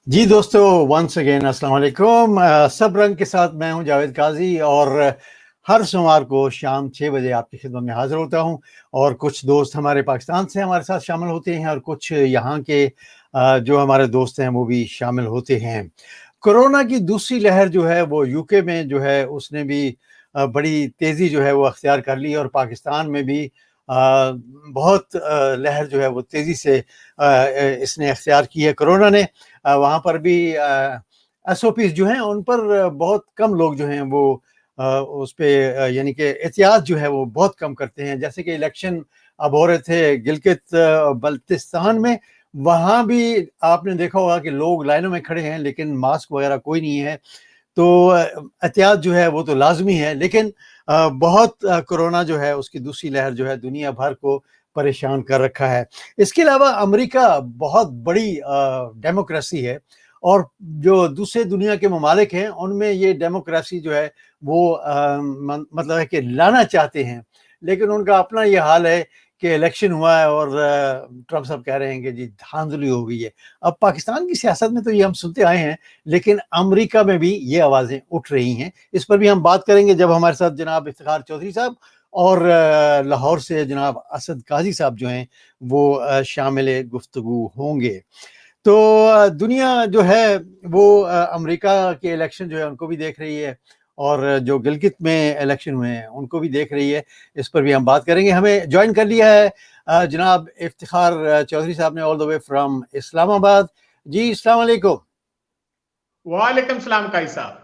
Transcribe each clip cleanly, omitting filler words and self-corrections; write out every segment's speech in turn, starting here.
जी दोस्तों, once again अस्सलाम वालेकुम। सब रंग के साथ मैं हूं जावेद काजी और हर सोमवार को शाम 6 बजे आपकी खिदमत में हाजिर होता हूं। और कुछ दोस्त हमारे पाकिस्तान से हमारे साथ शामिल होते हैं और कुछ यहाँ के जो हमारे दोस्त हैं वो भी शामिल होते हैं। कोरोना की दूसरी लहर जो है वो यूके में जो है उसने भी बड़ी तेज़ी जो है वो अख्तियार कर ली और पाकिस्तान में भी बहुत लहर जो है वो तेज़ी से इसने अख्तियार की है कोरोना ने। वहाँ पर भी एसओपीज़ जो हैं उन पर बहुत कम लोग जो हैं वो उस पे यानी कि एहतियात जो है वो बहुत कम करते हैं। जैसे कि इलेक्शन अब हो रहे थे गिलगित बल्तिस्तान में, वहाँ भी आपने देखा होगा कि लोग लाइनों में खड़े हैं लेकिन मास्क वगैरह कोई नहीं है। तो एहतियात जो है वो तो लाज़मी है, लेकिन बहुत कोरोना जो है उसकी दूसरी लहर जो है दुनिया भर को परेशान कर रखा है। इसके अलावा अमेरिका बहुत बड़ी डेमोक्रेसी है और जो दूसरे दुनिया के ममालिक हैं उनमें ये डेमोक्रेसी जो है वो मतलब है कि लाना चाहते हैं, लेकिन उनका अपना ये हाल है कि इलेक्शन हुआ है और ट्रम्प साहब कह रहे हैं कि जी धांधली हो गई है। अब पाकिस्तान की सियासत में तो ये हम सुनते आए हैं, लेकिन अमेरिका में भी ये आवाज़ें उठ रही हैं। इस पर भी हम बात करेंगे जब हमारे साथ जनाब इफ्तिखार चौधरी साहब और लाहौर से जनाब असद काजी साहब जो हैं वो शामिल गुफ्तगू होंगे। तो दुनिया जो है वो अमेरिका के इलेक्शन जो है उनको भी देख रही है और जो गिलगित में इलेक्शन हुए हैं उनको भी देख रही है। इस पर भी हम बात करेंगे। हमें ज्वाइन कर लिया है जनाब इफ्तिखार चौधरी साहब ने all the way from Islamabad. जी अस्सलाम वालेकुम। वालेकुम सलाम काई साहब।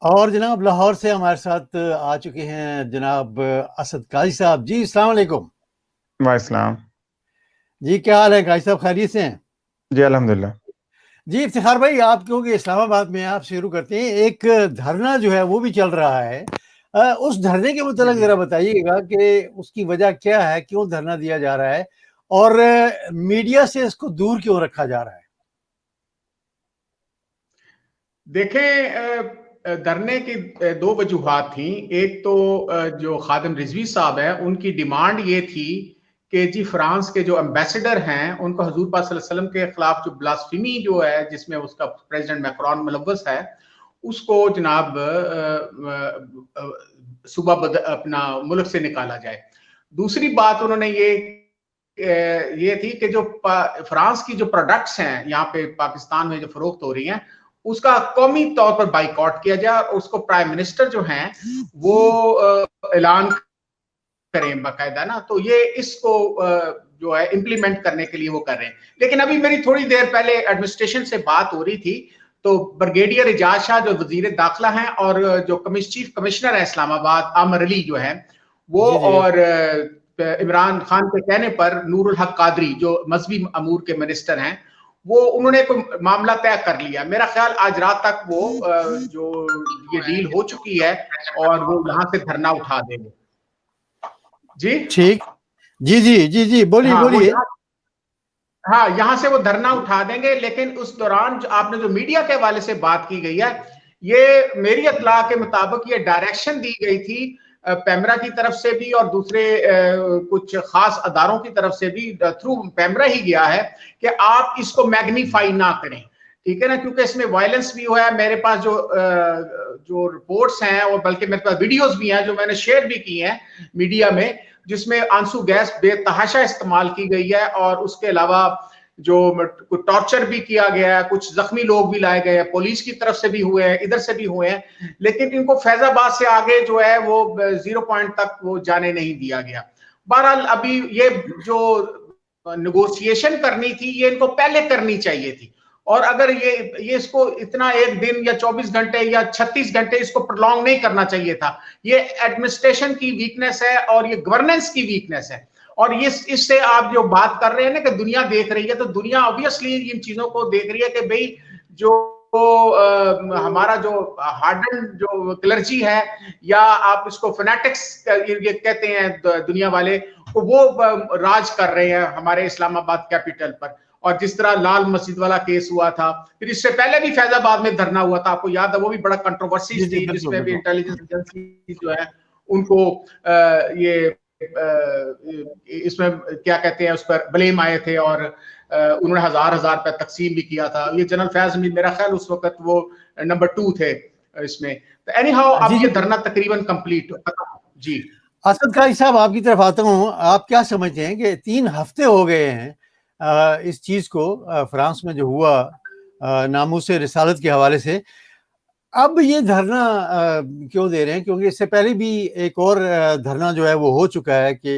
और जनाब लाहौर से हमारे साथ आ चुके हैं जनाब असद काजी साहब। जी अस्सलाम वालेकुम। वाइसलाम। जी क्या हाल है काजी साहब, खैरियत से हैं? जी अल्हम्दुलिल्लाह। जी इफ्तिखार भाई, आप क्योंकि इस्लामाबाद में आप शुरू करते हैं, एक धरना जो है वो भी चल रहा है। उस धरने के जी मुतालिक जी जरा बताइएगा कि उसकी वजह क्या है, क्यों धरना दिया जा रहा है और मीडिया से इसको दूर क्यों रखा जा रहा है? देखें, धरने की दो वजूहात थी। एक तो जो खादिम रिजवी साहब है उनकी डिमांड ये थी कि जी फ्रांस के जो एम्बेसडर हैं उनको हजूर पाक सल्लल्लाहु अलैहि वसल्लम के खिलाफ जो ब्लास्फेमी जो है जिसमें उसका प्रेसिडेंट मैक्रोन मुलव्वस है उसको जनाब सुबह अपना मुल्क से निकाला जाए। दूसरी बात उन्होंने ये थी कि जो फ्रांस की जो प्रोडक्ट्स हैं यहाँ पे पाकिस्तान में जो फरोख्त हो रही हैं उसका कौमी तौर पर बाइकआउट किया जाए और उसको प्राइम मिनिस्टर जो हैं वो ऐलान करें बाकायदा ना। तो ये इसको जो है इम्प्लीमेंट करने के लिए वो कर रहे हैं। लेकिन अभी मेरी थोड़ी देर पहले एडमिनिस्ट्रेशन से बात हो रही थी तो ब्रिगेडियर एजाज शाह जो वजीर दाखिला हैं और जो चीफ कमिश्नर है इस्लामाबाद आमर अली जो है वो जी जी और इमरान खान के कहने पर नूरुल हक कादरी जो मजहबी अमूर के मिनिस्टर हैं वो उन्होंने कोई मामला तय कर लिया। मेरा ख्याल आज रात तक वो जो ये डील हो चुकी है और वो यहाँ से धरना उठा देंगे। जी ठीक। जी जी जी जी बोलिए हाँ वो बोलिए। यहाँ से वो धरना उठा देंगे। लेकिन उस दौरान जो आपने जो मीडिया के हवाले से बात की गई है ये मेरी इत्तला के मुताबिक ये डायरेक्शन दी गई थी पैमरा की तरफ से भी और दूसरे कुछ खास अदारों की तरफ से भी थ्रू पैमरा ही गया है कि आप इसको मैग्नीफाई ना करें, ठीक है ना, क्योंकि इसमें वायलेंस भी हुआ है। मेरे पास जो रिपोर्ट्स हैं और बल्कि मेरे पास वीडियोस भी हैं जो मैंने शेयर भी की हैं मीडिया में जिसमें आंसू गैस बेतहाशा इस्तेमाल की गई है और उसके अलावा जो टॉर्चर भी किया गया है, कुछ जख्मी लोग भी लाए गए हैं, पुलिस की तरफ से भी हुए हैं, इधर से भी हुए हैं। लेकिन इनको फैजाबाद से आगे जो है वो 0 पॉइंट तक वो जाने नहीं दिया गया। बहरहाल अभी ये जो नेगोशिएशन करनी थी ये इनको पहले करनी चाहिए थी और अगर ये इसको इतना एक दिन या 24 घंटे या 36 घंटे इसको प्रोलॉन्ग नहीं करना चाहिए था। ये एडमिनिस्ट्रेशन की वीकनेस है और ये गवर्नेंस की वीकनेस है। और ये इससे आप जो बात कर रहे हैं ना कि दुनिया देख रही है तो दुनिया ऑब्वियसली इन चीजों को देख रही है कि भाई जो हमारा जो हार्डन जो क्लर्जी है या आप इसको फेनेटिक्स ये कहते हैं दुनिया वाले वो राज कर रहे हैं हमारे इस्लामाबाद कैपिटल पर। और जिस तरह लाल मस्जिद वाला केस हुआ था, फिर इससे पहले भी फैजाबाद में धरना हुआ था, आपको याद है, वो भी बड़ा कंट्रोवर्सी थी जिसमें भी इंटेलिजेंस एजेंसी जो है उनको ये इसमें क्या कहते हैं उस पर ब्लेम आए थे और उन्होंने हजार हजार रुपया तकसीम भी किया था। ये जनरल फैज भी मेरा ख्याल उस वक्त वो नंबर 2 थे इसमें। तो एनी हाउ अब ये धरना तकरीबन कंप्लीट जी। असद काजी साहब, आपकी तरफ आता हूँ। आप क्या समझते हैं कि 3 हफ्ते हो गए हैं इस चीज को, फ्रांस में जो हुआ नामूसे रिसालत के हवाले से, अब ये धरना क्यों दे रहे हैं? क्योंकि इससे पहले भी एक और धरना जो है वो हो चुका है कि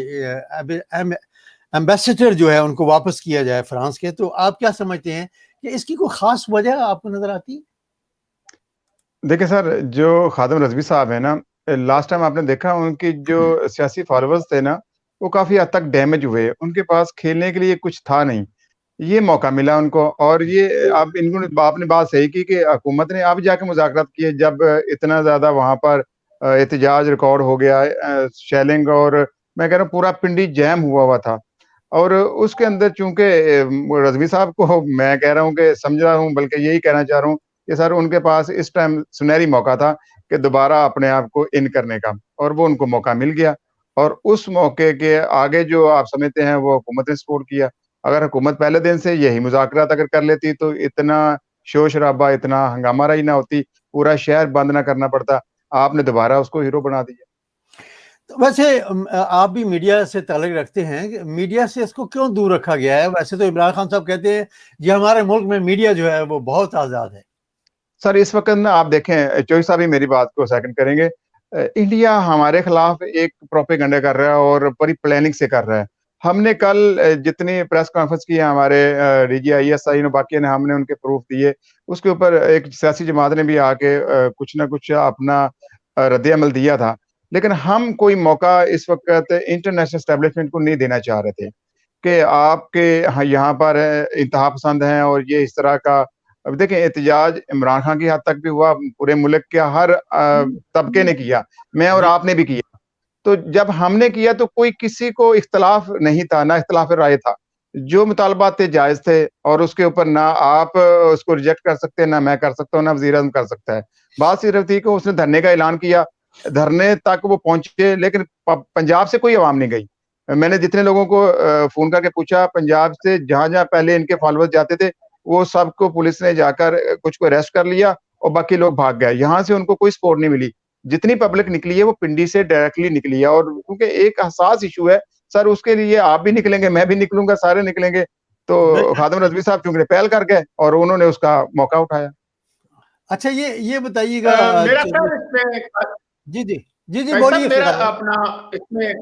एम्बेसडर जो है उनको वापस किया जाए फ्रांस के। तो आप क्या समझते हैं कि इसकी कोई खास वजह आपको नजर आती? देखिए सर, जो खादिम रजवी साहब है ना, लास्ट टाइम आपने देखा उनकी जो सियासी फॉलोअर्स थे ना, वो काफी हद तक डैमेज हुए। उनके पास खेलने के लिए कुछ था नहीं, ये मौका मिला उनको। और ये आप इन्होंने आपने बात सही की कि हुकूमत ने अब जाके मुज़ाकरात किए, जब इतना ज्यादा वहां पर एहतजाज रिकॉर्ड हो गया, शेलिंग, और मैं कह रहा हूँ पूरा पिंडी जैम हुआ था। और उसके अंदर चूंकि रजवी साहब को मैं कह रहा हूँ कि समझ रहा हूँ, बल्कि यही कहना चाह रहा हूँ कि सर उनके पास इस टाइम सुनहरी मौका था कि दोबारा अपने आप को इन करने का, और वो उनको मौका मिल गया। और उस मौके के आगे जो आप समझते हैं वो हुकूमत ने सपोर्ट किया। अगर हुकूमत पहले दिन से यही मुज़ाकरात अगर कर लेती तो इतना शोर शराबा, इतना हंगामा राई ना होती, पूरा शहर बंद ना करना पड़ता। आपने दोबारा उसको हीरो बना दिया। तो वैसे आप भी मीडिया से ताल्लुक रखते हैं, मीडिया से इसको क्यों दूर रखा गया है? वैसे तो इमरान खान साहब कहते हैं ये हमारे मुल्क में मीडिया जो है वो बहुत आज़ाद है। सर इस वक्त ना आप देखें, चोई साहब ही मेरी बात को सेकंड करेंगे, इंडिया हमारे खिलाफ एक प्रोपेगेंडा कर रहा है और बड़ी प्लानिंग से कर रहा है। हमने कल जितनी प्रेस कॉन्फ्रेंस की है, हमारे डीजी आईएसआई ने, बाकी ने, हमने उनके प्रूफ दिए। उसके ऊपर एक सियासी जमात ने भी आके कुछ ना कुछ अपना रद्द अमल दिया था। लेकिन हम कोई मौका इस वक्त इंटरनेशनल एस्टेब्लिशमेंट को नहीं देना चाह रहे थे कि आपके यहाँ पर इंतहा पसंद हैं और ये इस तरह का। अब देखें, एहतजाज इमरान खान की हद तक भी हुआ, पूरे मुल्क के हर तबके ने किया, मैं और आपने भी किया। तो जब हमने किया तो कोई किसी को इख्तलाफ नहीं था, ना इख्तलाफ राय था। जो मुतालबात थे जायज थे, और उसके ऊपर ना आप उसको रिजेक्ट कर सकते हैं, ना मैं कर सकता हूँ, ना वज़ीर आज़म कर सकता है। बात सिर्फ थी कि उसने धरने का ऐलान किया, धरने तक वो पहुंचे, लेकिन पंजाब से कोई आवाम नहीं गई। मैंने जितने लोगों को फोन करके पूछा, पंजाब से जहां जहां पहले इनके फॉलोअर्स जाते थे, वो सबको पुलिस ने जाकर कुछ को अरेस्ट कर लिया और बाकी लोग भाग गए। यहाँ से उनको कोई सपोर्ट नहीं मिली। जितनी पब्लिक निकली है वो पिंडी से डायरेक्टली निकली है, और क्योंकि एक हसास इशू है सर, उसके लिए आप भी निकलेंगे, मैं भी निकलूंगा, सारे निकलेंगे। तो खादिम रजवी साहब चूंकि पहल कर गए और उन्होंने उसका मौका उठाया। अच्छा, ये बताइएगा। मेरा ख्याल इसमें जी जी जी जी बोलिए। मेरा अपना इसमें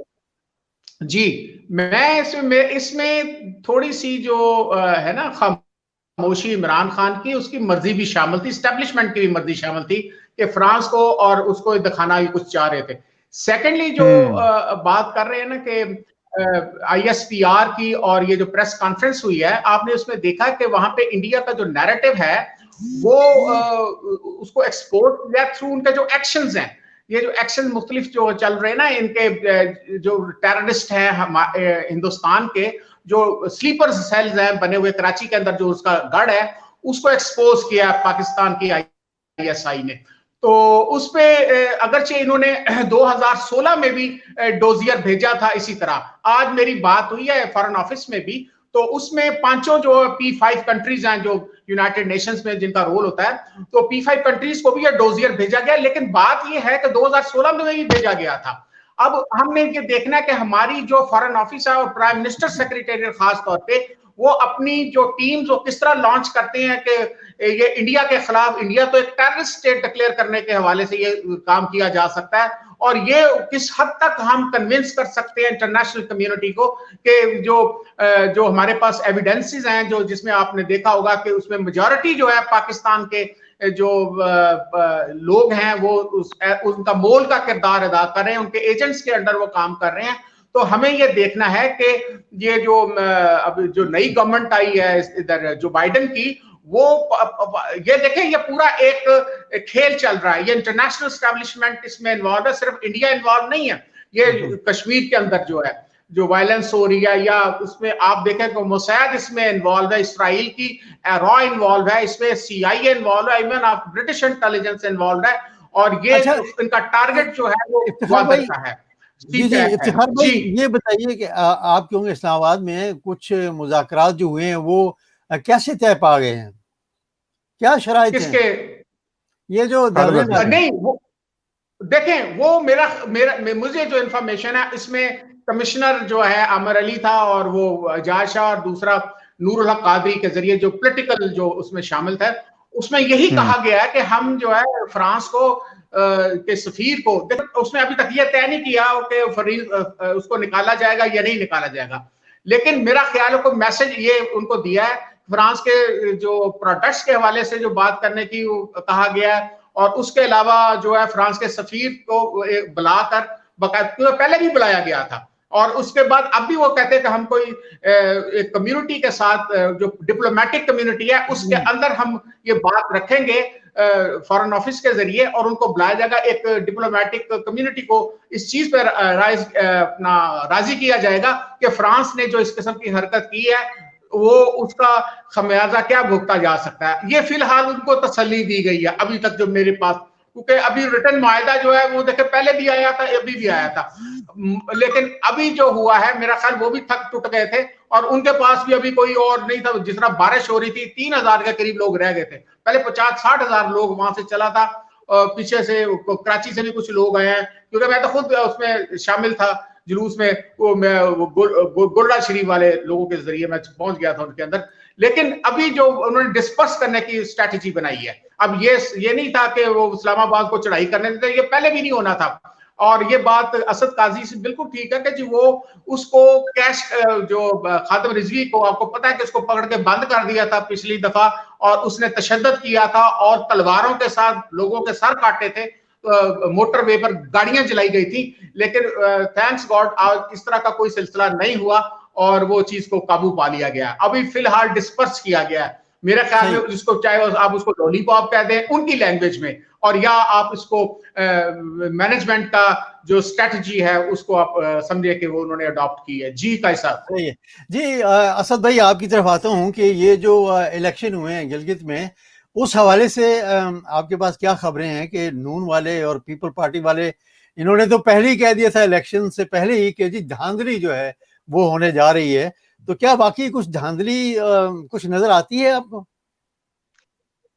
जी, मैं इसमें थोड़ी सी जो है ना खामोशी इमरान खान की, उसकी मर्जी भी शामिल थी, एस्टेब्लिशमेंट की भी मर्जी शामिल थी कि फ्रांस को और उसको दिखाना भी कुछ चाह रहे थे। सेकेंडली जो बात कर रहे हैं ना कि आईएसपीआर की और ये जो प्रेस कॉन्फ्रेंस हुई है, आपने उसमें देखा कि वहां पे इंडिया का जो नैरेटिव है वो उसको एक्सपोर्ट किया थ्रू उनके जो एक्शंस हैं। ये जो एक्शन मुख्तलिफ जो चल रहे हैं ना, इनके जो टेररिस्ट हैं हिंदुस्तान के, जो स्लीपर सेल्स हैं बने हुए कराची के अंदर, जो उसका गढ़ है, उसको एक्सपोज किया पाकिस्तान की आईएसआई ने। तो उस पे अगरचे इन्होंने 2016 में भी डोजियर भेजा था इसी तरह। आज मेरी बात हुई है फॉरेन ऑफिस में भी, तो उसमें पांचों जो P5 कंट्रीज हैं जो यूनाइटेड नेशंस में जिनका रोल होता है, तो P5 कंट्रीज को भी ये डोजियर भेजा गया। लेकिन बात ये है कि 2016 में भी भेजा गया था। अब हमने ये देखना है कि हमारी जो फॉरेन ऑफिस है और प्राइम मिनिस्टर सेक्रेटेरिएट खास तौर पे, वो अपनी जो टीम्स वो किस तरह लॉन्च करते हैं कि ये इंडिया के खिलाफ, इंडिया तो एक टेररिस्ट स्टेट डिक्लेयर करने के हवाले से ये काम किया जा सकता है, और ये किस हद तक हम कन्विंस कर सकते हैं इंटरनेशनल कम्युनिटी को कि जो हमारे पास एविडेंसेस हैं, जो जिसमें आपने देखा होगा कि उसमें मेजॉरिटी जो है पाकिस्तान के जो लोग हैं वो उनका मोल का किरदार अदा कर रहे हैं, उनके एजेंट्स के अंडर वो काम कर रहे हैं। तो हमें ये देखना है कि ये जो अब जो नई गवर्नमेंट आई है इधर जो बाइडेन की, वो ये देखें, ये पूरा एक खेल चल रहा है। ये इंटरनेशनल एस्टेब्लिशमेंट इसमें इन्वॉल्व है, सिर्फ इंडिया इन्वॉल्व नहीं है। ये कश्मीर के अंदर जो है जो वायलेंस हो रही है, या उसमें आप देखें कि मोसाद इसमें इन्वॉल्व है, इसराइल की रॉ इन्वॉल्व है इसमें, CIA इन्वॉल्व है, इवन आप ब्रिटिश इंटेलिजेंस इन्वॉल्व है, और ये इनका टारगेट जो है वो वादर का है। जी जी, इफ्तिखार भाई ये बताइए कि आप क्योंकि इस्लामाबाद में कुछ मुज़ाकरात जो हुए हैं वो कैसे तय पा गए हैं, क्या शराइत हैं? किसके? ये जो धरने नहीं, वो देखें, वो मेरा मेरा मुझे जो इंफॉर्मेशन है इसमें कमिश्नर जो है आमिर अली था और वो जाज शाह और दूसरा नूरुल हक कादरी के जरिए जो पॉलिटिकल जो उसमें शामिल थे, उसमें यही कहा गया है कि हम जो है फ्रांस को के सफीर को, उसने अभी तक ये तय नहीं किया कि उसको निकाला जाएगा या नहीं निकाला जाएगा, लेकिन मेरा ख्याल है को मैसेज ये उनको दिया है फ्रांस के जो प्रोडक्ट्स के हवाले से जो बात करने की कहा गया है, और उसके अलावा जो है फ्रांस के सफीर को बुलाकर बकायदा पहले भी बुलाया गया था, और उसके बाद अब भी वो कहते हैं कि हम कोई एक कम्युनिटी के साथ जो डिप्लोमेटिक कम्युनिटी है उसके अंदर हम ये बात रखेंगे फॉरेन ऑफिस के जरिए, और उनको बुलाया जाएगा, एक डिप्लोमेटिक कम्युनिटी को इस चीज पर अपना राजी किया जाएगा कि फ्रांस ने जो इस किस्म की हरकत की है वो उसका खमियाजा क्या भुगता जा सकता है। ये फिलहाल उनको तसल्ली दी गई है अभी तक जो मेरे पास, क्योंकि अभी रिटर्न मायदा जो है वो देखे पहले भी आया था, अभी भी आया था, लेकिन अभी जो हुआ है मेरा ख्याल वो भी थक टूट गए थे, और उनके पास भी अभी कोई और नहीं था। जिस तरह बारिश हो रही थी 3,000 के करीब लोग रह गए थे, पहले 50-60 हजार लोग वहां से चला था, पीछे से कराची से भी कुछ लोग आए हैं, क्योंकि मैं तो खुद उसमें शामिल था जुलूस में, वो मैं गोल्डा शरीफ वाले लोगों के जरिए मैं पहुंच गया था उनके अंदर। लेकिन अभी जो उन्होंने डिस्पर्स करने की स्ट्रैटेजी बनाई है, अब ये नहीं था कि वो इस्लामाबाद को चढ़ाई करने देते, ये पहले भी नहीं होना था। और ये बात असद काजी से बिल्कुल ठीक है कि जी वो उसको कैश जो खादिम रिजवी को, आपको पता है कि उसको पकड़ के बंद कर दिया था पिछली दफा, और उसने तशद्दुद किया था और तलवारों के साथ लोगों के सर काटे थे, मोटरवे पर गाड़ियां जलाई गई थी, लेकिन थैंक्स गॉड आज इस तरह का कोई सिलसिला नहीं हुआ और वो चीज को काबू पा लिया गया। अभी फिलहाल डिस्पर्स किया गया है मेरे ख्याल में, जिसको चाहे आप उसको लॉलीपॉप कह दें उनकी लैंग्वेज में, और या आप इसको मैनेजमेंट का जो स्ट्रेटजी है उसको आप समझे कि वो उन्होंने अडॉप्ट की है। जी कैसा? सही है जी। असद भाई आपकी तरफ आता हूँ कि ये जो इलेक्शन हुए हैं गिलगित में, उस हवाले से आपके पास क्या खबरें हैं कि नून वाले और पीपल पार्टी वाले, इन्होंने तो पहले ही कह दिया था इलेक्शन से पहले ही कि जी धांधली जो है वो होने जा रही है, तो क्या बाकी कुछ धांधली कुछ नजर आती है आपको?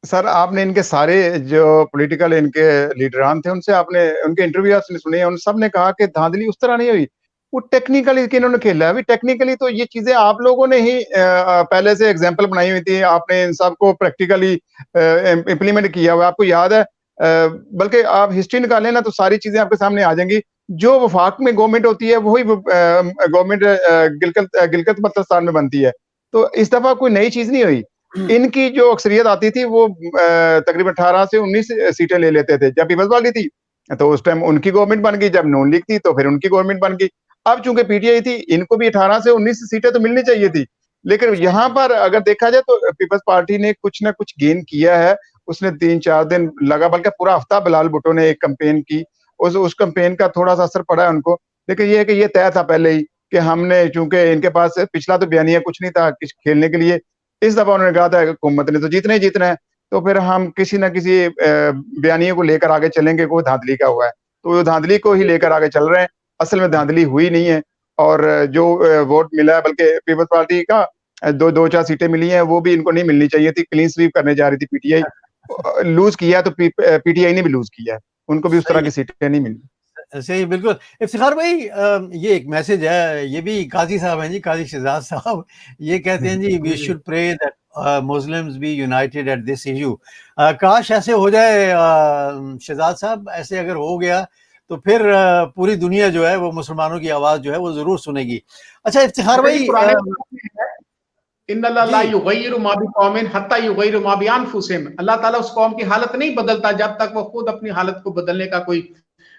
सर आपने इनके सारे जो पॉलिटिकल इनके लीडरान थे उनसे आपने उनके इंटरव्यू आपने सुने, उन सब ने कहा कि धांधली उस तरह नहीं हुई, वो टेक्निकली इन्होंने खेला है। अभी टेक्निकली तो ये चीजें आप लोगों ने ही पहले से एग्जांपल बनाई हुई थी, आपने इन सब को प्रैक्टिकली इम्प्लीमेंट किया हुआ, आपको याद है। बल्कि आप हिस्ट्री निकालें ना तो सारी चीजें आपके सामने आ जाएंगी। जो वफाक में गवर्नमेंट होती है वही गवर्नमेंट गिलगित बल्तिस्तान में बनती है, तो इस दफा कोई नई चीज नहीं हुई। इनकी जो अक्सरियत आती थी वो तकरीबन 18 से 19 सीटें ले लेते थे। जब पीपल्स पार्टी थी तो उस टाइम उनकी गवर्नमेंट बन गई, जब नून लीग थी तो फिर उनकी गवर्नमेंट बन गई। अब चूंकि पीटीआई थी, इनको भी 18 से 19 सीटें तो मिलनी चाहिए थी, लेकिन यहाँ पर अगर देखा जाए तो पीपल्स पार्टी ने कुछ ना कुछ गेन किया है। उसने 3-4 दिन लगा, बल्कि पूरा हफ्ता बिलाल भुट्टो ने एक कंपेन की, उस कंपेन का थोड़ा सा असर पड़ा है उनको, लेकिन ये है कि ये तय था पहले ही कि हमने, चूंकि इनके पास पिछला तो बयानिया कुछ नहीं था खेलने के लिए, इस दफा उन्होंने कहा था हुकूमत ने तो जीतना ही जीतना है, तो फिर हम किसी ना किसी बयानिए को लेकर आगे चलेंगे, वो धांधली का हुआ है तो वो धांधली को ही लेकर आगे चल रहे हैं। असल में धांधली हुई नहीं है, और जो वोट मिला है, बल्कि पीपल्स पार्टी का 2-4 सीटें मिली हैं, वो भी इनको नहीं मिलनी चाहिए थी। क्लीन स्वीप करने जा रही थी पीटीआई, लूज किया तो पीटीआई ने भी लूज किया, उनको भी उस तरह की सीटें नहीं मिली। सही, बिल्कुल। इफ्तिखार भाई ये एक मैसेज है, ये भी काजी साहब हैं जी, काजी शहजाद साहब, ये कहते हैं जी we should pray that Muslims be united at this issue. काश ऐसे हो जाए शहजाद साहब, ऐसे अगर हो गया तो फिर पूरी दुनिया जो है वो मुसलमानों की आवाज जो है वो जरूर सुनेगी। अच्छा इफ्तिखार भाई, अल्लाह ताला उस कौम की हालत नहीं बदलता जब तक वो खुद अपनी हालत को बदलने का कोई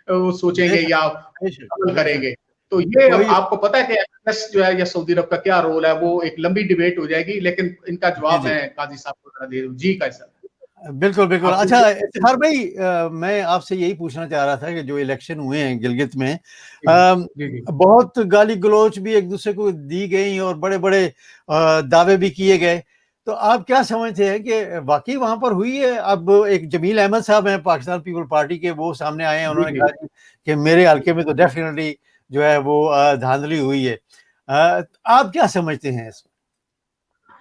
सोचेंगे या अमल करेंगे। तो ये आपको पता है कि एमएस जो है या सऊदी अरब का क्या रोल है, वो एक लंबी डिबेट हो जाएगी, लेकिन इनका जवाब मैं काजी साहब को दे दूं। जी कैसा? बिल्कुल बिल्कुल। अच्छा इफ्तिखार भाई, मैं आपसे यही पूछना चाह रहा था कि जो इलेक्शन हुए हैं गिलगित में, बहुत गाली गलौच भी एक दूसरे को दी गई और बड़े बड़े दावे भी किए गए, तो आप क्या समझते हैं कि वाकई वहां पर हुई है? अब एक जमील अहमद साहब हैं पाकिस्तान पीपल पार्टी के, वो सामने आए हैं, उन्होंने कहा कि मेरे हल्के में तो डेफिनेटली जो है वो धांधली हुई है। आप क्या समझते हैं इसमें?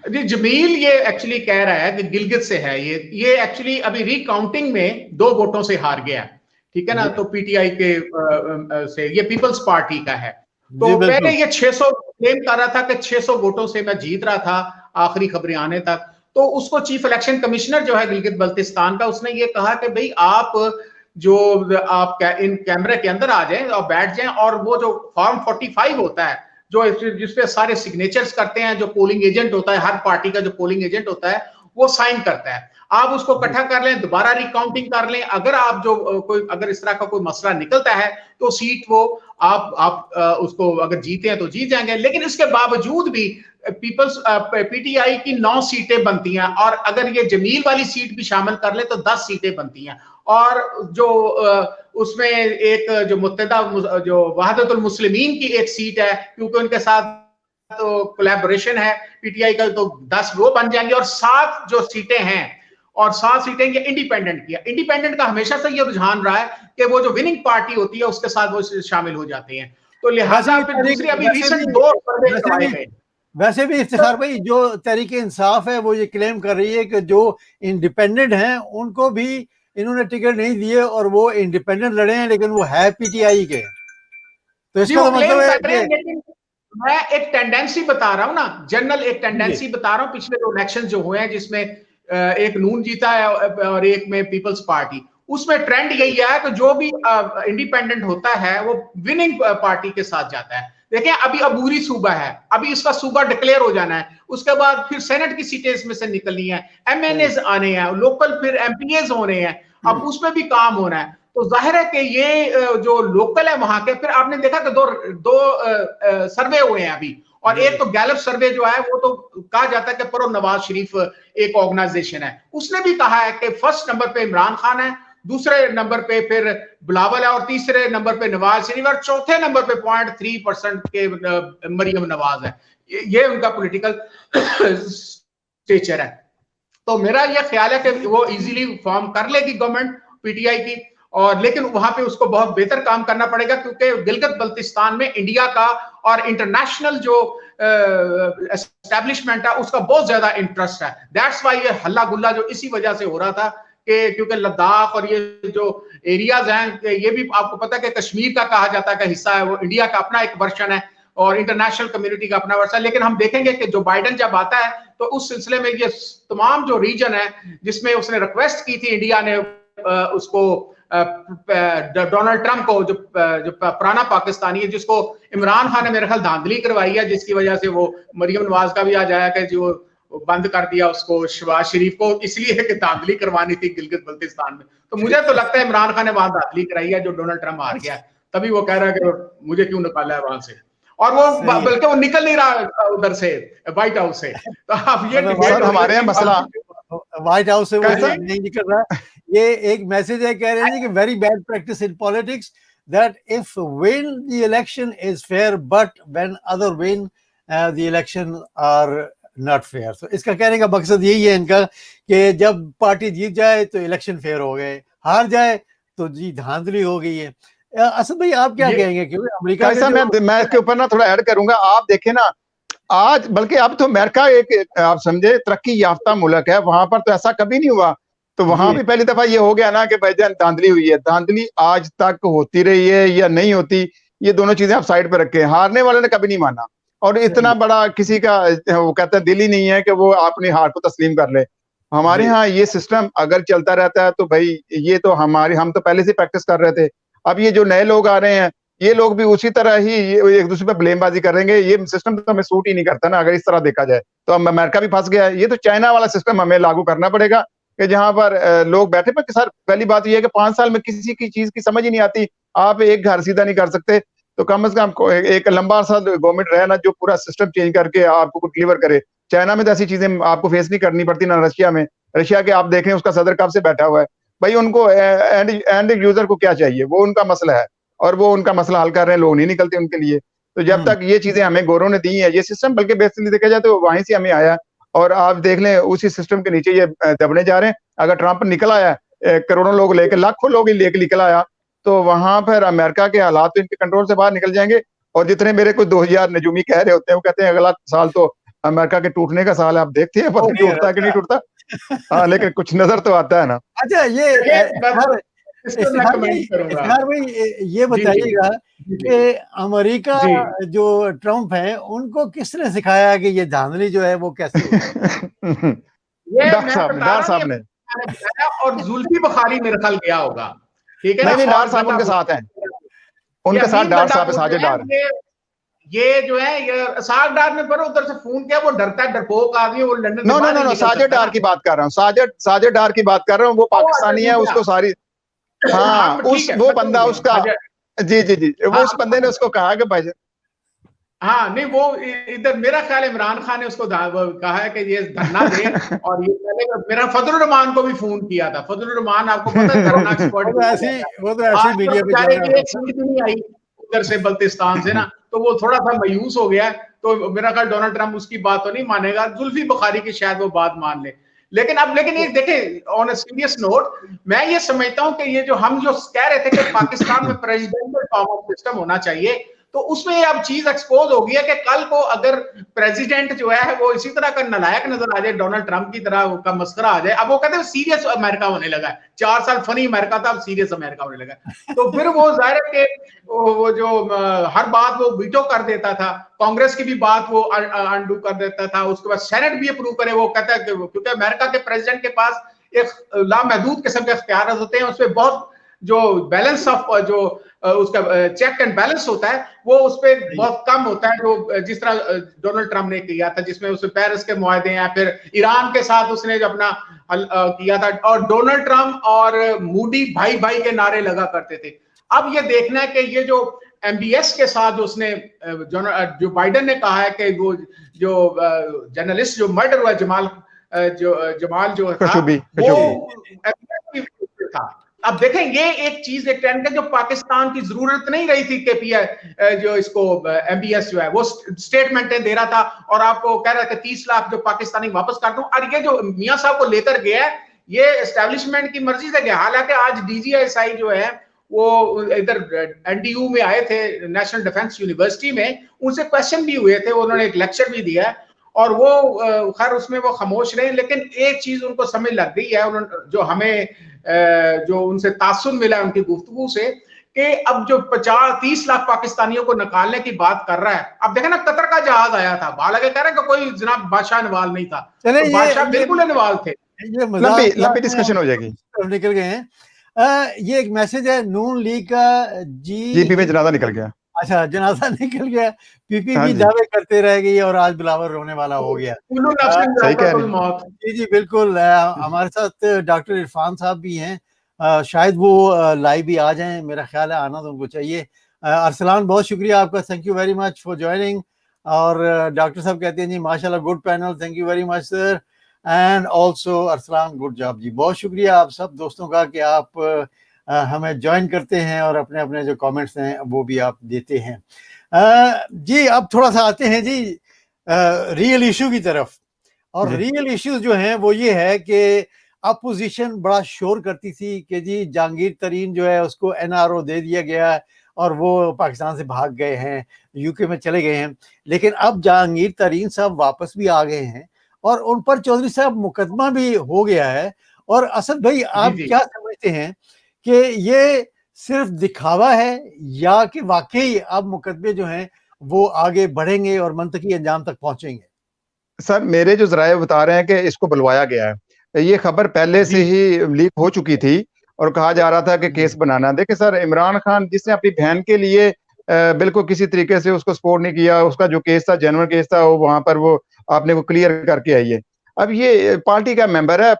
जी, जमील ये एक्चुअली कह रहा है कि गिलगित से है, ये एक्चुअली अभी रिकाउंटिंग में 2 वोटों से हार गया, ठीक है ना। तो पीटीआई के से, ये पीपल्स पार्टी का है। तो पहले ये 600 क्लेम कर रहा था कि 600 वोटों से मैं जीत रहा था, आखिरी खबरें आने तक। तो उसको चीफ इलेक्शन कमिश्नर जो है गिलगित बल्तिस्तान का, उसने ये कहा कि भाई आप इन कैमरे के अंदर आ जाएं और बैठ जाएं, और वो जो फॉर्म 45 होता है जो जिसपे सारे सिग्नेचर्स करते हैं, जो पोलिंग एजेंट होता है, हर पार्टी का जो पोलिंग एजेंट होता है वो साइन करता है। आप उसको इकट्ठा कर लें, दोबारा रिकाउंटिंग कर लें। अगर आप अगर इस तरह का कोई मसला निकलता है तो सीट वो आप उसको अगर जीते हैं तो जीत जाएंगे। लेकिन इसके बावजूद भी पीटीआई की 9 सीटें बनती हैं, और अगर ये जमील वाली सीट भी शामिल कर ले तो 10 सीटें बनती हैं। और जो उसमें एक जो मुत्तहिदा जो वहदतुल मुस्लिमीन की एक सीट है, क्योंकि उनके साथ तो कोलैबोरेशन है पीटीआई का, तो 10 वो बन जाएंगे। और 7 जो सीटें हैं, और 7 सीटें ये इंडिपेंडेंट की है। इंडिपेंडेंट का हमेशा से ये रुझान रहा है कि वो जो विनिंग पार्टी होती है उसके साथ वो शामिल हो जाते हैं। तो लिहाजा फिर दूसरी अभी रिसेंट 2 सर्वे करवाए गए। वैसे भी इफ्तिखार भाई, जो तहरीक इंसाफ है वो ये क्लेम कर रही है कि जो इंडिपेंडेंट हैं उनको भी इन्होंने टिकट नहीं दिए, और वो इंडिपेंडेंट लड़े हैं लेकिन वो है पीटीआई के। तो इसका तो मतलब है कि मैं एक टेंडेंसी बता रहा हूं ना, जनरल एक टेंडेंसी बता रहा हूं। पिछले 2 इलेक्शन जो हुए हैं जिसमें एक नून जीता है और एक में पीपल्स पार्टी, उसमें ट्रेंड यही है कि जो भी इंडिपेंडेंट होता है वो विनिंग पार्टी के साथ जाता है। देखिए अभी अबूरी सूबा है, अभी इसका सूबा डिक्लेयर हो जाना है, उसके बाद फिर सेनेट की सीटें इसमें से निकलनी है, एमएनएस आने हैं, लोकल फिर एमपीएस होने हैं, अब उसमें भी काम होना है। तो जाहिर है कि ये जो लोकल है वहां के, फिर आपने देखा कि दो सर्वे हुए हैं अभी, और एक तो गैलप सर्वे जो है वो तो कहा जाता है कि प्रो नवाज शरीफ एक ऑर्गेनाइजेशन है, उसने भी कहा है कि फर्स्ट नंबर पे इमरान खान है, दूसरे नंबर पे फिर बिलावल है, और तीसरे नंबर पे नवाज शरीफ, और चौथे नंबर पे 0.3% के मरियम नवाज है। ये उनका पॉलिटिकल स्टेचर है। तो मेरा यह ख्याल है कि वो इजीली फॉर्म कर लेगी गवर्नमेंट पीटीआई की, और लेकिन वहां पे उसको बहुत बेहतर काम करना पड़ेगा, क्योंकि गिलगित बल्तिस्तान में इंडिया का और इंटरनेशनल जो एस्टेब्लिशमेंट है उसका बहुत ज्यादा इंटरेस्ट है। दैट्स वाई ये हल्ला गुल्ला जो इसी वजह से हो रहा था कि क्योंकि लद्दाख और ये जो एरियाज हैं, ये भी आपको पता है कि कश्मीर का कहा जाता है कि हिस्सा है, वो इंडिया का अपना एक वर्जन है और इंटरनेशनल कम्युनिटी का अपना वर्जन है। लेकिन हम देखेंगे कि जो बाइडन जब आता है तो उस सिलसिले में ये तमाम जो रीजन है जिसमें उसने रिक्वेस्ट की थी इंडिया ने उसको डोनाल्ड ट्रंप को, जो पुराना पाकिस्तानी है, जिसको इमरान खान ने मेरे ख्याल धांधली करवाई है, जिसकी वजह से वो मरियम नवाज का भी आ जाया कि जो बंद कर दिया उसको शहबाज शरीफ को, इसलिए कि धांधली करवानी थी गिलगित बल्तिस्तान में। तो मुझे तो लगता है इमरान खान ने वहां धांधली कराई है, जो डोनाल्ड ट्रंप हार गया, तभी वो कह रहा है कि मुझे क्यों निकाला है वहां से, और वो बल्कि वो निकल नहीं रहा उधर से, व्हाइट हाउस से। तो आप ये हमारे यहाँ मसला व्हाइट हाउस से वो नहीं निकल रहा। ये एक मैसेज है, कह रहे हैं कि very bad practice in politics that if win the election is fair but when other win the election are not fair. तो इसका कहने का मकसद यही है इनका कि जब पार्टी जीत जाए तो इलेक्शन फेयर हो गए, हार जाए तो जी धांधली हो गई है। असद भाई आप क्या कहेंगे? क्योंकि अमेरिका मैं इसके ऊपर ना थोड़ा ऐड करूंगा। आप देखें ना आज, बल्कि अब तो अमेरिका एक आप समझे तरक्की याफ्ता मुल्क है, वहां पर तो ऐसा कभी नहीं हुआ। तो वहां भी पहली दफा ये हो गया ना कि भाईजान धांधली हुई है। धांधली आज तक होती रही है या नहीं होती, ये दोनों चीजें आप साइड पे रखें। हारने वाले ने कभी नहीं माना, और इतना बड़ा किसी का वो कहते हैं दिल ही नहीं है कि वो अपनी हार को तस्लीम कर ले। हमारे यहाँ ये सिस्टम अगर चलता रहता है तो भाई ये तो हम तो पहले से प्रैक्टिस कर रहे थे। अब ये जो नए लोग आ रहे हैं, ये लोग भी उसी तरह ही एक दूसरे पर ब्लेमबाजी करेंगे। ये सिस्टम तो हमें सूट ही नहीं करता ना, अगर इस तरह देखा जाए तो। अब अमेरिका भी फंस गया है, ये तो चाइना वाला सिस्टम हमें लागू करना पड़ेगा कि जहां पर लोग बैठे। पर सर पहली बात यह है कि 5 साल में किसी की चीज की समझ ही नहीं आती, आप एक घर सीधा नहीं कर सकते, तो कम से कम एक लंबा सा गवर्नमेंट रहे ना जो पूरा सिस्टम चेंज करके आपको डिलीवर करे। चाइना में तो ऐसी चीजें आपको फेस नहीं करनी पड़ती ना। रशिया में, रशिया के आप देखें उसका सदर कब से बैठा हुआ है भाई, उनको एंड यूजर को क्या चाहिए, वो उनका मसला है और वो उनका मसला हल कर रहे हैं, लोग नहीं निकलते उनके लिए। तो जब तक ये चीजें हमें गोरों ने दी है, ये सिस्टम बल्कि बेसिकली देखा जाए तो वहीं से हमें आया, और आप देख लें उसी सिस्टम के नीचे ये दबने जा रहे हैं। अगर ट्रंप निकल आया करोड़ों लोग लेकर, लाखों लोग लेकर निकल आया, तो वहां पर अमेरिका के हालात तो इनके कंट्रोल से बाहर निकल जाएंगे। और जितने मेरे कुछ 2000 नजूमी कह रहे होते हैं, वो कहते हैं अगला साल तो अमेरिका के टूटने का साल है। आप देखते हैं पता नहीं टूटता कि नहीं टूटता। हाँ, लेकिन कुछ नजर तो आता है ना। अच्छा, ये इफ्तिखार भाई ये बताइएगा कि अमेरिका जो ट्रम्प है उनको किसने सिखाया कि ये धांधली जो है वो कैसे डार साहब ने और जुल्फी बुखारी मेरे ख्याल गया होगा, ठीक है ना। नहीं, डार साहब उनके साथ हैं, उनके साथ डार साहब साजिद डार। ये जो है ये साजिद डार ने पर उधर से फोन किया, वो डरता है, डरपोक आदमी, वो लंदन नो साजिद डार की बात कर रहा हूँ, साजिद डार की बात कर रहा हूँ। वो पाकिस्तानी है, उसको सारी हाँ वो बंदा उसका जी वो उस बंदे ने उसको कहा कि भाई हाँ नहीं, वो इधर मेरा ख्याल इमरान खान ने उसको कहा है कि ये धरना दे। और ये पहले मेरा फजलुर रहमान को भी फोन किया था। फजलुर रहमान आपको पता है धरना एक्सपर्ट, वो तो ऐसी मीडिया पे एक सीट भी नहीं आई उधर से बल्तिस्तान से ना, तो वो थोड़ा सा मायूस हो गया। तो मेरा ख्याल डोनाल्ड ट्रंप उसकी बात तो नहीं मानेगा, जुल्फी बुखारी की शायद वो बात मान ले। लेकिन ये देखें, ऑन अ सीरियस नोट, मैं ये समझता हूं कि ये जो हम जो कह रहे थे कि पाकिस्तान में प्रेसिडेंशियल फॉर्म ऑफ सिस्टम होना चाहिए, तो उसमें अब चीज एक्सपोज हो गई है कि कल को अगर प्रेसिडेंट जो है वो इसी तरह का नालायक नजर आ जाए, डोनाल्ड ट्रंप की तरह का मस्करा आ जाए। अब वो कहते हैं सीरियस अमेरिका होने लगा है, 4 साल फनी अमेरिका था, अब सीरियस अमेरिका होने लगा है। तो फिर वो जाहिर है कि वो जो हर बात वो वीटो कर देता था, कांग्रेस की भी बात वो अनडू कर देता था, उसके बाद सेनेट भी अप्रूव करे। वो कहता है कि क्योंकि अमेरिका के प्रेसिडेंट के पास एक लामहदूद किस्म के इख्तियार होते हैं, उसमें बहुत जो बैलेंस ऑफ जो उसका चेक एंड बैलेंस होता है वो उस पर बहुत कम होता है, जो जिस तरह डोनाल्ड ट्रंप ने किया था, जिसमें उसने पेरिस के मुआहदे या फिर ईरान के साथ उसने जो अपना किया था। और डोनाल्ड ट्रंप और मूडी भाई भाई के नारे लगा करते थे। अब ये देखना है कि ये जो MBS के साथ उसने जो बाइडेन ने कहा है कि वो जो जर्नलिस्ट जो मर्डर हुआ जमाल जो था वो था। अब देखें, ये एक चीज एक ट्रेंड है जो पाकिस्तान की जरूरत नहीं रही थी। KPI जो इसको MBS जो है वो स्टेटमेंटें दे रहा था और आपको कह रहा था 30 लाख जो पाकिस्तानी वापस कर दूं। और ये जो मियां साहब को लेकर गया है, ये एस्टेब्लिशमेंट की मर्जी से गया। हालांकि आज DGSI जो है वो इधर NTU में आए थे, नेशनल डिफेंस यूनिवर्सिटी में, उनसे क्वेश्चन भी हुए थे, उन्होंने एक लेक्चर भी दिया और वो खैर उसमें वो खामोश रहे। लेकिन एक चीज उनको समझ लग गई है, जो हमें जो उनसे तासुन मिला उनकी गुफ्तगू से, कि अब जो 50-30 लाख पाकिस्तानियों को निकालने की बात कर रहा है। अब देखें ना, कतर का जहाज आया था, हालांकि कह रहे हैं कि कोई जनाब बादशाह इन्वॉल्व नहीं था, तो बादशाह बिल्कुल इन्वॉल्व थे। ये लंबी डिस्कशन हो जाएगी, निकल गए हैं। ये एक मैसेज है, नून लीग का जीपी में जनाजा निकल गया। अच्छा, जनाजा निकल गया। पीपी भी दावे करते रह गई और आज बिलावल रोने वाला हो गया। सही कह रहे हैं। जी बिल्कुल। हमारे साथ डॉक्टर इरफान साहब भी हैं, शायद वो लाइव भी आ जाएं, मेरा ख्याल है आना तो उनको चाहिए। अरसलान, बहुत शुक्रिया आपका, thank you very much for joining. और डॉक्टर साहब कहते हैं जी माशाल्लाह good panel, thank you very much sir. And also Arsalan, good job जी। बहुत शुक्रिया आप सब दोस्तों का कि आप हमें ज्वाइन करते हैं और अपने अपने जो कमेंट्स हैं वो भी आप देते हैं। जी अब थोड़ा सा आते हैं जी रियल इशू की तरफ। और रियल इश्यूज जो हैं वो ये है कि अपोजिशन बड़ा शोर करती थी कि जी जहांगीर तरीन जो है उसको NRO दे दिया गया है और वो पाकिस्तान से भाग गए हैं, UK में चले गए हैं। लेकिन अब जहांगीर तरीन साहब वापस भी आ गए हैं और उन पर चौधरी साहब मुकदमा भी हो गया है। और असद भाई, आप क्या समझते हैं कि ये सिर्फ दिखावा है या कि वाकई अब मुकदमे जो हैं वो आगे बढ़ेंगे और मंतकी अंजाम तक पहुंचेंगे? सर, मेरे जो जराये बता रहे हैं कि इसको बुलवाया गया है। ये खबर पहले से ही लीक हो चुकी थी और कहा जा रहा था कि केस बनाना। देखिए सर, इमरान खान जिसने अपनी बहन के लिए बिल्कुल किसी तरीके से उसको सपोर्ट नहीं किया, उसका जो केस था जेन्युइन केस था, वो वहां पर वो आपने वो क्लियर करके आई है। अब ये पार्टी का मेंबर है,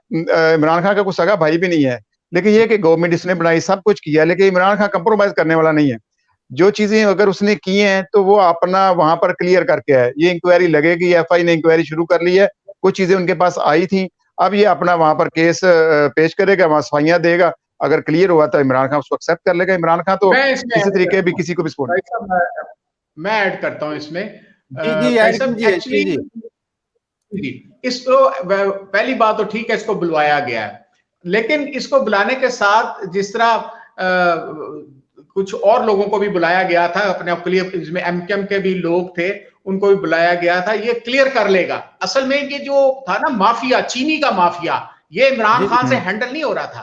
इमरान खान का कोई सगा भाई भी नहीं है, लेकिन ये कि गवर्नमेंट इसने बनाई, सब कुछ किया, लेकिन इमरान खान कंप्रोमाइज करने वाला नहीं है। जो चीजें अगर उसने की हैं तो वो अपना वहां पर क्लियर करके है। ये इंक्वायरी लगेगी, FI ने इंक्वायरी शुरू कर ली है, कुछ चीजें उनके पास आई थी, अब ये अपना वहां पर केस पेश करेगा, वहां सफाइयां देगा। अगर क्लियर हुआ तो इमरान खान उसको एक्सेप्ट कर लेगा। इमरान खान तो किसी तरीके भी किसी को भी सपोर्ट। मैं ऐड करता हूं इसमें। इसको पहली बात तो ठीक है, इसको बुलवाया गया है, लेकिन इसको बुलाने के साथ जिस तरह कुछ और लोगों को भी बुलाया गया था अपने आप के लिए, इसमें एमकेएम के भी लोग थे, उनको भी बुलाया गया था। ये क्लियर कर लेगा। असल में ये जो था ना माफिया, चीनी का माफिया, ये इमरान खान से हैंडल नहीं हो रहा था।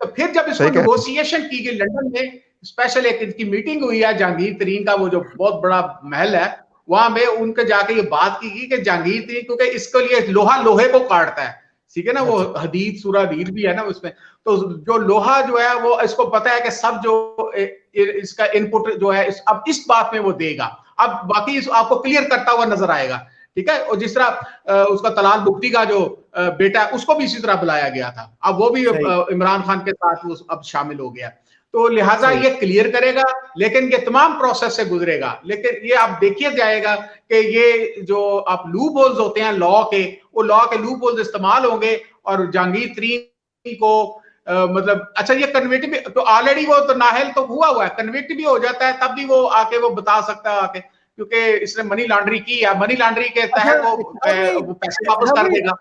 तो फिर जब इसको नेगोशिएशन की गई लंदन में, स्पेशल एक इनकी मीटिंग हुई है जहांगीर तरीन का, वो जो बहुत बड़ा महल है, वहां में उनके जाके ये बात की कि जहांगीर तरीन, क्योंकि इसके लिए लोहा लोहे को काटता है, ठीक है ना, वो हदीद सूरा हदीद भी है ना उसमें, तो जो लोहा जो है वो इसको पता है कि सब जो इसका इनपुट जो है अब इस बात में वो देगा। अब बाकी आपको क्लियर करता हुआ नजर आएगा, ठीक है। और जिस तरह उसका तलाल बुख्ती का जो बेटा है उसको भी इसी तरह बुलाया गया था, अब वो भी इमरान खान के साथ वो अब शामिल हो गया। तो लिहाजा ये क्लियर करेगा, लेकिन ये तमाम प्रोसेस से गुजरेगा। लेकिन ये आप देखिए जाएगा कि ये जो आप लूप होल्स होते हैं लॉ के, वो लॉ के लूप होल्स इस्तेमाल होंगे और जहांगीर तरीन को मतलब अच्छा ये कन्वर्ट भी तो ऑलरेडी वो तो नाहल तो हुआ है, कन्वर्ट भी हो जाता है, तब भी वो आके वो बता सकता है आके, क्योंकि इसने मनी लॉन्ड्री की है, मनी लॉन्ड्री के तहत वो पैसे वापस कर देगा।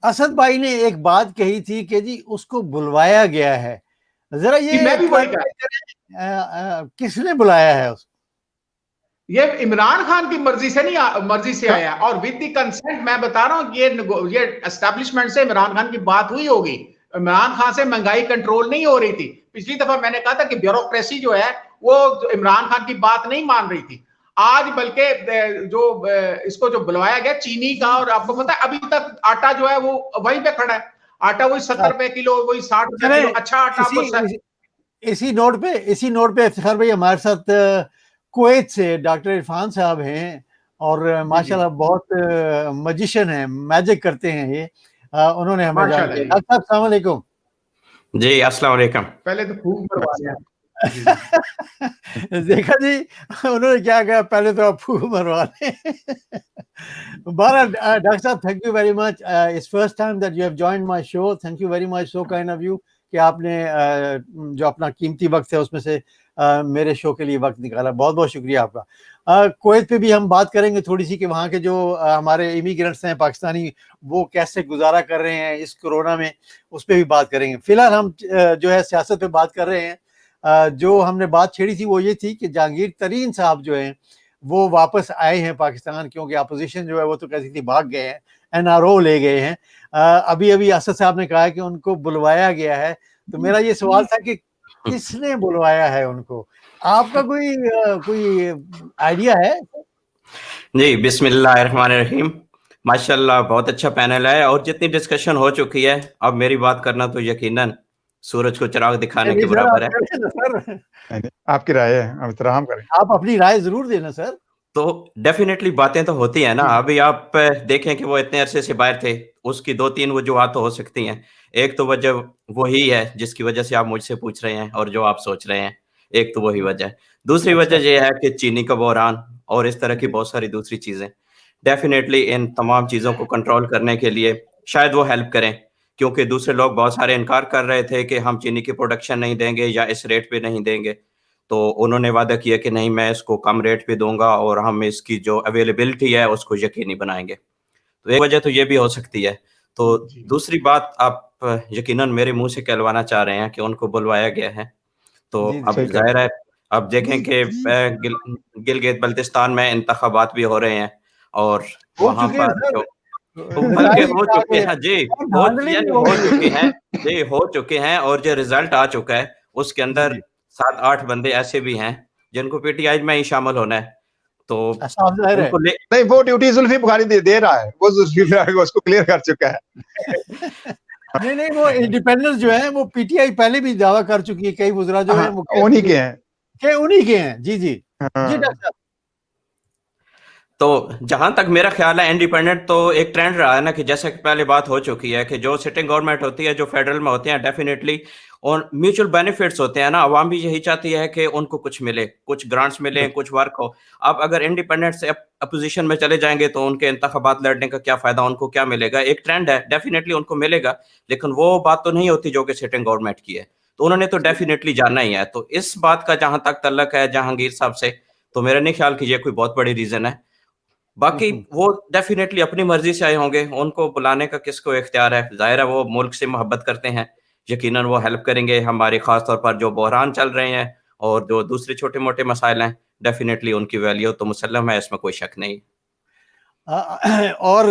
असद भाई ने एक बात कही थी कि जी उसको बुलवाया गया है, जरा ये मैं भी वही किसने बुलाया है उसको? ये इमरान खान की मर्जी से नहीं, मर्जी से आया और विद द कंसेंट। मैं बता रहा हूँ ये एस्टैब्लिशमेंट से इमरान खान की बात हुई होगी। इमरान खान से महंगाई कंट्रोल नहीं हो रही थी। पिछली दफा मैंने कहा था कि ब्यूरोक्रेसी जो है वो इमरान खान की बात नहीं मान रही थी। आज बल्कि जो इसको जो बुलवाया गया चीनी का, और आपको पता है अभी तक आटा जो है वो वहीं पे खड़ा है, आटा वही 70 रुपए किलो, वही 60 रुपए किलो। अच्छा आटा इसी नोट पे इफ्तिखार भाई हमारे साथ कुवैत से डॉक्टर इरफान साहब हैं, और माशाल्लाह बहुत मजिशियन है, मैजिक करते हैं ये। उन्होंने हमें डॉक्टर साहब अस्सलाम वालेकुम। जी अस्सलाम वालेकुम। पहले तो खूब करवा लिया। देखा जी उन्होंने क्या कहा, पहले तो आप फूक मरवा लें। डॉक्टर साहब thank you very much, it's first time that you have joined my show, thank you very much, so kind of you कि आपने जो अपना कीमती वक्त है उसमें से मेरे शो के लिए वक्त निकाला, बहुत बहुत शुक्रिया आपका। कुवैत पे भी हम बात करेंगे थोड़ी सी कि वहाँ के जो हमारे इमिग्रेंट्स हैं पाकिस्तानी, वो कैसे गुजारा कर रहे हैं इस कोरोना में, उस पर भी बात करेंगे। फिलहाल हम जो है सियासत पे बात कर रहे हैं। जो हमने बात छेड़ी थी वो ये थी कि जहांगीर तरीन साहब जो हैं वो वापस आए हैं पाकिस्तान, क्योंकि अपोजिशन जो है वो तो कहती थी भाग गए हैं, एनआरओ ले गए हैं। अभी अभी असद साहब ने कहा कि उनको बुलवाया गया है, तो मेरा ये सवाल था कि किसने बुलवाया है उनको? आपका कोई आइडिया है? जी बिस्मिल्लाहिर्रहमानिर्रहीम। माशाल्लाह बहुत अच्छा पैनल है, और जितनी डिस्कशन हो चुकी है, अब मेरी बात करना तो यकीनन सूरज को चिराग दिखाने के बराबर है। आपकी राय है, हम इत्तराम करें। आप अपनी राय जरूर देना सर। तो डेफिनेटली बातें तो होती है ना। अभी आप देखें कि वो इतने अरसे से बाहर थे, उसकी 2-3 वजूहात तो हो सकती हैं। एक तो वजह वही है जिसकी वजह से आप मुझसे पूछ रहे हैं और जो आप सोच रहे हैं, एक तो वही वजह है। दूसरी वजह ये है कि चीनी का बहरान और इस तरह की बहुत सारी दूसरी चीजें। डेफिनेटली इन तमाम चीजों को कंट्रोल करने के लिए शायद वो हेल्प करें, क्योंकि दूसरे लोग बहुत सारे इनकार कर रहे थे कि हम चीनी की प्रोडक्शन नहीं देंगे या इस रेट पे नहीं देंगे, तो उन्होंने वादा किया कि नहीं मैं इसको कम रेट पे दूंगा और हम इसकी जो अवेलेबिलिटी है उसको यकीनी बनाएंगे। तो एक वजह तो ये भी हो सकती है। तो दूसरी बात, आप यकीनन मेरे मुंह से कहलवाना चाह रहे हैं कि उनको बुलवाया गया है, तो अब जाहिर है अब देखें कि गिलगित बल्तिस्तान में इंतखाबात भी हो रहे हैं और वहां पर बल्कि हो चुके हैं जी, हो चुके हैं और जो रिजल्ट आ चुका है उसके अंदर 7-8 बंदे ऐसे भी हैं जिनको पीटीआई में ही शामिल होना है। तो उनको नहीं, वो ड्यूटी जुल्फी बुखारी दे रहा है, वो जुल्फी उसको क्लियर कर चुका है। नहीं वो इंडिपेंडेंस जो है वो पीटीआई पहले भी दावा कर चुकी है, कई वज़रा जो है वो उन्हीं के हैं। जी डॉक्टर। तो जहां तक मेरा ख्याल है इंडिपेंडेंट तो एक ट्रेंड रहा है ना, कि जैसे कि पहले बात हो चुकी है कि जो सिटिंग गवर्नमेंट होती है, जो फेडरल में होती है, डेफिनेटली और म्यूचुअल बेनिफिट्स होते हैं ना, आवाम भी यही चाहती है कि उनको कुछ मिले, कुछ ग्रांट्स मिले, कुछ वर्क हो। अब अगर इंडिपेंडेंट से अपोजिशन में चले जाएंगे तो उनके इंतखाबात लड़ने का क्या फायदा, उनको क्या मिलेगा? एक ट्रेंड है, डेफिनेटली उनको मिलेगा, लेकिन वो बात तो नहीं होती जो कि सिटिंग गवर्नमेंट की है, तो उन्होंने तो डेफिनेटली जाना ही है। तो इस बात का जहां तक तल्लक है जहांगीर साहब से, तो मेरा नहीं ख्याल कि ये कोई बहुत बड़ी रीजन है। बाकी वो डेफिनेटली अपनी मर्जी से आए होंगे, उनको बुलाने का किसको इख्तियार है? जाहिर है वो मुल्क से मोहब्बत करते हैं, यकीनन वो हेल्प करेंगे हमारे, खास तौर पर जो बहरान चल रहे हैं और जो दूसरे छोटे मोटे मसाइल हैं डेफिनेटली उनकी वैल्यू तो मुसल्लम है, इसमें कोई शक नहीं। और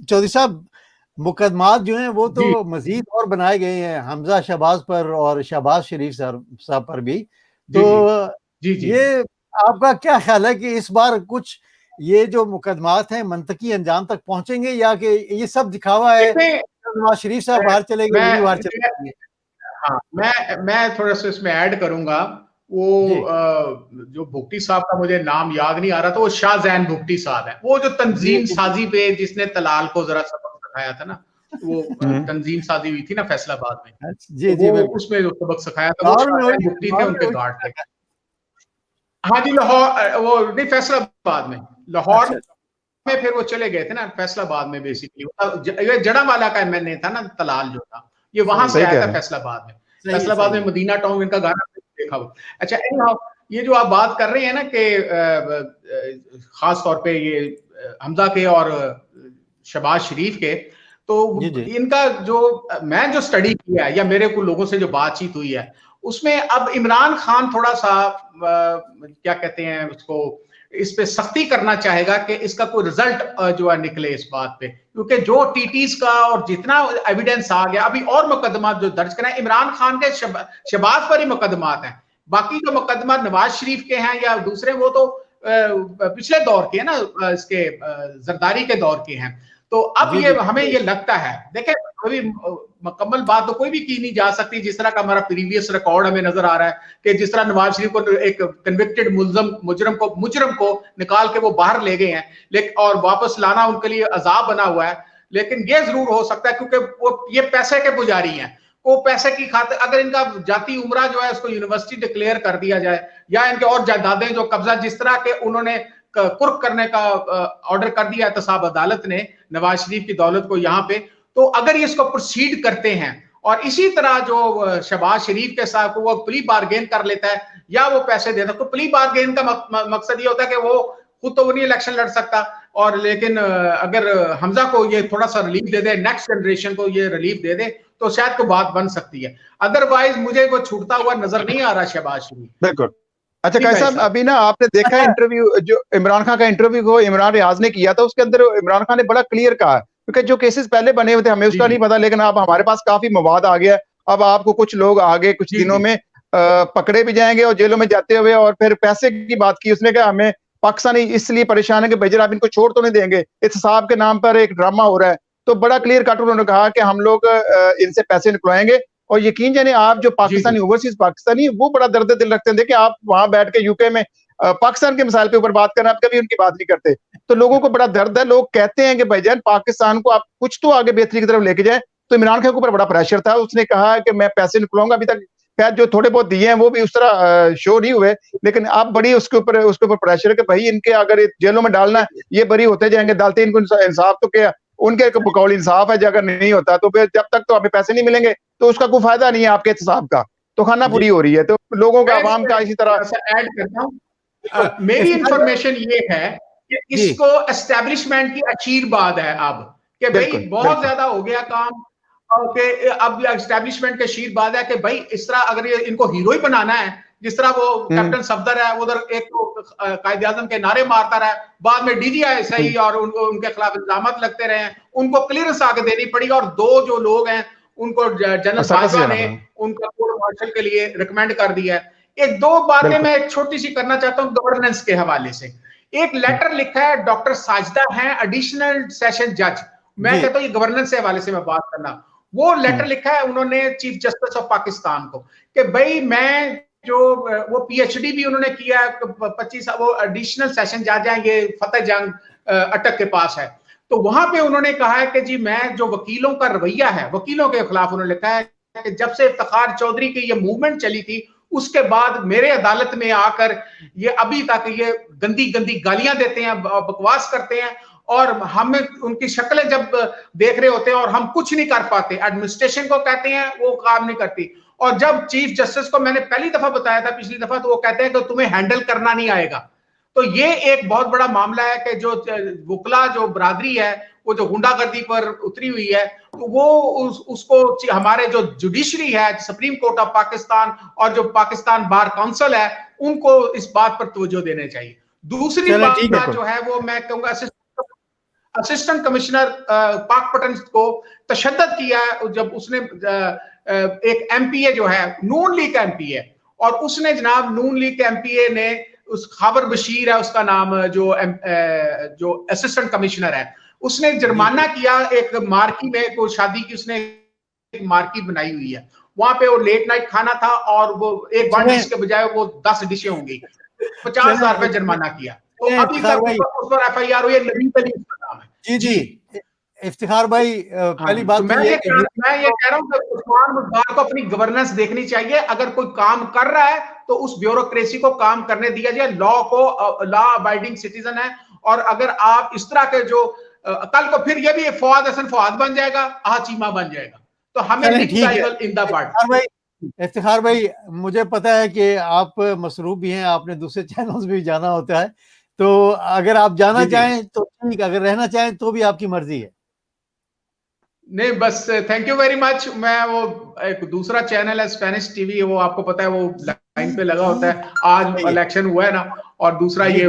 चौधरी साहब, मुकदमात जो हैं वो जी तो मजीद और बनाए गए हैं हमजा शहबाज पर और शहबाज शरीफ साहब पर भी। जी तो जी जी ये आपका क्या ख्याल है कि इस बार कुछ ये जो मुकदमात हैं मंतकी अंजाम तक पहुंचेंगे, या कि ये सब दिखावा है, देखिए, नवाज शरीफ साहब बाहर चले गए, वो भी बाहर चले मैं गए? हाँ मैं थोड़ा सा इसमें ऐड करूंगा। वो जी जो भुगटी साहब का मुझे नाम याद नहीं आ रहा था, वो शाहजैन भुगटी साहब है, वो जो जी तंजीम जी साजी पे जिसने तलाल को जरा सबक सिखाया था ना, वो तंजीम साजी हुई थी ना फैसलाबाद में, जी तो जी, वो बिल्कुल। उसमें जो सबक सिखाया था वो लाहौर में हुई, शाहजैन भुगटी थे, लाहौर में उनके हुई। गार्ड थे। हाँ जी, लाहौर, वो नहीं फैसलाबाद में, लाहौर अच्छा, में फिर वो चले गए थे ना फैसलाबाद में, बेसिकली ये जड़ावाला का एमएनए था ना तलाल जो था, ये वहां सही से सही कह आया था रहे हैं। फैसलाबाद में। सही है, फैसलाबाद सही में है। मदीना टाउन, इनका गाना देखा वो। अच्छा, anyhow, ये जो आप बात कर रहे हैं ना कि खास तौर पे ये हमजा के और शहबाज शरीफ के, जी तो जी इनका जो मैं जो स्टडी किया है या मेरे को लोगों से जो बातचीत हुई है, उसमें अब इमरान खान थोड़ा सा क्या कहते हैं उसको, इस पे सख्ती करना चाहेगा कि इसका कोई रिजल्ट जो है निकले इस बात पे, क्योंकि जो टीटीज का और जितना एविडेंस आ गया, अभी और मुकदमा जो दर्ज करा है इमरान खान के शहबाज पर ही मुकदमात हैं, बाकी जो मुकदमा नवाज शरीफ के हैं या दूसरे, वो तो पिछले दौर के हैं ना, इसके जरदारी के दौर के हैं। तो अब जी ये जी हमें ये लगता है, देखें अभी मुकम्मल बात तो कोई भी की नहीं जा सकती, जिस तरह का हमारा प्रीवियस रिकॉर्ड हमें नजर आ रहा है कि जिस तरह नवाज शरीफ को एक कन्विक्टेड मुजरम को निकाल के वो बाहर ले गए हैं, लेकिन और वापस लाना उनके लिए अजाब बना हुआ है। लेकिन ये जरूर हो सकता है क्योंकि वो ये पैसे के पुजारी हैं, वो पैसे की खातिर अगर इनका जाती उमरा जो है उसको यूनिवर्सिटी डिक्लेयर कर दिया जाए, या इनके और जायदादें जो कब्जा, जिस तरह के उन्होंने कुर्क करने का ऑर्डर कर दिया एहतसाब अदालत ने नवाज शरीफ की दौलत को यहाँ पे, तो अगर ये इसको प्रोसीड करते हैं और इसी तरह जो शहबाज शरीफ के साथ वो प्ली बार्गेन कर लेता है या वो पैसे देता है, तो प्ली बार्गेन का मकसद ये होता है कि वो खुद तो वो नहीं इलेक्शन लड़ सकता, और लेकिन अगर हमजा को ये थोड़ा सा रिलीफ दे दे, नेक्स्ट जनरेशन को ये रिलीफ दे दे, तो शायद कोई बात बन सकती है। अदरवाइज मुझे वो छूटता हुआ नजर नहीं आ रहा शहबाज शरीफ। बिल्कुल। अच्छा जी कायद भाई साहब, साहब। अभी ना आपने देखा इंटरव्यू जो इमरान खान का इंटरव्यू को इमरान रियाज ने किया था, उसके अंदर इमरान खान ने बड़ा क्लियर कहा, क्योंकि जो केसेस पहले बने हुए थे हमें उसका नहीं पता, लेकिन अब हमारे पास काफी मवाद आ गया। अब आपको कुछ लोग आगे कुछ जी दिनों जी में पकड़े भी जाएंगे और जेलों में जाते हुए, और फिर पैसे की बात की उसने, कहा हमें पाकिस्तानी इसलिए परेशान है कि भाईजान आप इनको छोड़ तो नहीं देंगे, इत्तेसाब के नाम पर एक ड्रामा हो रहा है। तो बड़ा क्लियर कट उन्होंने कहा कि हम लोग इनसे पैसे निकलवाएंगे। और यकीन जाने आप जो जी पाकिस्तानी जी ओवरसीज पाकिस्तानी वो बड़ा दर्द दिल रखते हैं। देखिए आप वहां बैठ के यूके में पाकिस्तान के मिसाइल पे ऊपर बात करना, आप कभी उनकी बात नहीं करते, तो लोगों को बड़ा दर्द है। लोग कहते हैं कि भाईजान पाकिस्तान को आप कुछ तो आगे बेहतरी की तरफ लेके जाए। तो इमरान खान के ऊपर बड़ा प्रेशर था, उसने कहा कि मैं पैसे निकलवाऊंगा। अभी तक शायद जो थोड़े बहुत दिए हैं वो भी उस तरह शो नहीं हुए, लेकिन अब बड़ी उसके ऊपर प्रेशर है कि भाई इनके अगर जेलों में डालना है, ये बरी होते जाएंगे, डालते इनको इंसाफ तो क्या, उनके बकौल इंसाफ है, अगर नहीं होता तो फिर जब तक तो हमें पैसे नहीं मिलेंगे तो उसका कोई फायदा नहीं है आपके एहतसाब का, तो खाना पूरी हो रही है। तो लोगों का आवाम का इसी तरह ऐड करता हूँ। मेरी इंफॉर्मेशन ये है कि इसको एस्टेब्लिशमेंट की आशीर्वाद है अब, कि भाई बहुत ज्यादा हो गया काम, कि अब एस्टेब्लिशमेंट की आशीर्वाद है कि भाई इस तरह अगर ये इनको हीरो ही बनाना है, जिस तरह वो कैप्टन सफदर है उधर एक तो कायद आजम के नारे मारता रहा, बाद में डीजीआई सही और उनके खिलाफ इल्जाम लगते रहे, उनको क्लियरेंस आगे देनी पड़ी, और दो जो लोग हैं उनको जनरल बाजवा ने उनका कोर्ट मार्शल के लिए रिकमेंड कर दिया है। एक दो बातें मैं एक छोटी सी करना चाहता हूँ गवर्नेंस के हवाले से। एक लेटर लिखा है, डॉक्टर साजिदा हैं एडिशनल सेशन जज, मैं कहता हूँ ये गवर्नेंस के हवाले से मैं बात करना, वो लेटर लिखा है उन्होंने चीफ जस्टिस ऑफ पाकिस्तान को, कि भाई मैं जो वो पीएचडी भी उन्होंने किया है 25, वो एडिशनल सेशन जज हैं, ये फतेह जंग अटक के पास है, तो वहां पे उन्होंने कहा है कि जी मैं जो वकीलों का रवैया है, वकीलों के खिलाफ उन्होंने लिखा है कि जब से इफ्तिखार चौधरी की ये मूवमेंट चली थी उसके बाद मेरे अदालत में आकर ये अभी तक ये गंदी गंदी गालियां देते हैं, बकवास करते हैं, और हम उनकी शक्लें जब देख रहे होते हैं और हम कुछ नहीं कर पाते, एडमिनिस्ट्रेशन को कहते हैं वो काम नहीं करती, और जब चीफ जस्टिस को मैंने पहली दफा बताया था पिछली दफा, तो वो कहते हैं कि तुम्हें हैंडल करना नहीं आएगा। तो ये एक बहुत बड़ा मामला है कि जो वकला जो बरादरी है वो जो गुंडागर्दी पर उतरी हुई है, तो वो उसको हमारे जो जुडिशरी है, सुप्रीम कोर्ट ऑफ पाकिस्तान और जो पाकिस्तान बार काउंसिल है, उनको इस बात पर तवज्जो देने चाहिए। दूसरी बात जो है वो मैं कहूंगा असिस्टेंट कमिश्नर पाकपटन को तशद्दुद किया है जब उसने एक एमपीए जो है नून लीग का एमपीए, और उसने जनाब नून लीग के एमपीए ने उस खाबर बशीर है उसका नाम, जो असिस्टेंट कमिश्नर है, उसने जुर्माना किया एक मार्की में, को शादी की उसने एक मार्की बनाई हुई है, वहां पे वो लेट नाइट खाना था और वो एक 1 डिश के बजाय वो 10 डिशें होंगी, 50,000 रुपए जुर्माना किया। तो अभी तक उस पर एफआईआर हुई है, नबील अली उसका नाम है। जी इफ्तिखार भाई, पहली बात मैं ये कह रहा हूं कि उस्मान बुज़दार को अपनी गवर्नेंस देखनी चाहिए। अगर कोई काम कर रहा है तो उस ब्यूरोक्रेसी को काम करने दिया जाए, लॉ अबाइडिंग सिटीजन है। और अगर आप इस तरह के जो कल को फिर ये भी फवाद हसन फवाद बन जाएगा, चीमा बन जाएगा, तो हमें इन द पार्ट। इफ्तिखार भाई, मुझे पता है कि आप मसरूफ भी हैं, आपने दूसरे चैनल्स भी जाना होता है, तो अगर आप जाना चाहें तो ठीक, अगर रहना चाहें तो भी आपकी मर्जी है। नहीं बस थैंक यू वेरी मच। मैं वो एक दूसरा चैनल है स्पेनिश टीवी, वो आपको पता है वो लाइन पे लगा होता है। आज इलेक्शन हुआ है ना, और दूसरा ये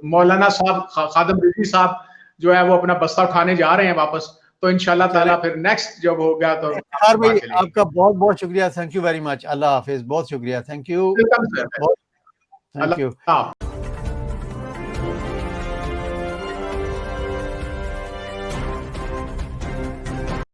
मौलाना साहब खादम रिजवी साहब जो है वो अपना बस्ता उठाने जा रहे हैं वापस, तो इंशाल्लाह ताला फिर नेक्स्ट जब हो गया तो भाई आपका बहुत बहुत शुक्रिया, थैंक यू वेरी मच, अल्लाह हाफिज, बहुत शुक्रिया, थैंक यू, थैंक यू।